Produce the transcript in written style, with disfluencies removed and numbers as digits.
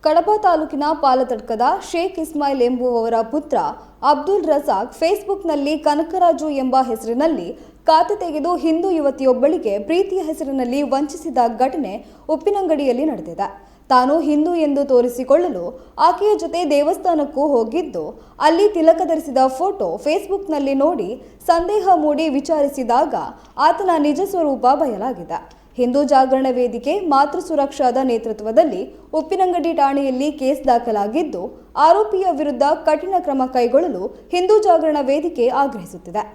ಕಡಬ ತಾಲೂಕಿನ ಪಾಲತಡ್ಕದ ಶೇಖ್ ಇಸ್ಮಾಯಿಲ್ ಎಂಬುವವರ ಪುತ್ರ ಅಬ್ದುಲ್ ರಜಾಕ್ ಫೇಸ್ಬುಕ್ನಲ್ಲಿ ಕನಕರಾಜು ಎಂಬ ಹೆಸರಿನಲ್ಲಿ ಖಾತೆ ತೆಗೆದು ಹಿಂದೂ ಯುವತಿಯೊಬ್ಬಳಿಗೆ ಪ್ರೀತಿಯ ಹೆಸರಿನಲ್ಲಿ ವಂಚಿಸಿದ ಘಟನೆ ಉಪ್ಪಿನಂಗಡಿಯಲ್ಲಿ ನಡೆದಿದೆ. ತಾನು ಹಿಂದೂ ಎಂದು ತೋರಿಸಿಕೊಳ್ಳಲು ಆಕೆಯ ಜೊತೆ ದೇವಸ್ಥಾನಕ್ಕೂ ಹೋಗಿದ್ದು, ಅಲ್ಲಿ ತಿಲಕ ಧರಿಸಿದ ಫೋಟೋ ಫೇಸ್ಬುಕ್ನಲ್ಲಿ ನೋಡಿ ಸಂದೇಹ ಮೂಡಿ ವಿಚಾರಿಸಿದಾಗ ಆತನ ನಿಜ ಸ್ವರೂಪ ಬಯಲಾಗಿದೆ. ಹಿಂದೂ ಜಾಗರಣ ವೇದಿಕೆ ಮಾತೃ ಸುರಕ್ಷಾದ ನೇತೃತ್ವದಲ್ಲಿ ಉಪ್ಪಿನಂಗಡಿ ಠಾಣೆಯಲ್ಲಿ ಕೇಸ್ ದಾಖಲಾಗಿದ್ದು, ಆರೋಪಿಯ ವಿರುದ್ಧ ಕಠಿಣ ಕ್ರಮ ಕೈಗೊಳ್ಳಲು ಹಿಂದೂ ಜಾಗರಣ ವೇದಿಕೆ ಆಗ್ರಹಿಸುತ್ತಿದೆ.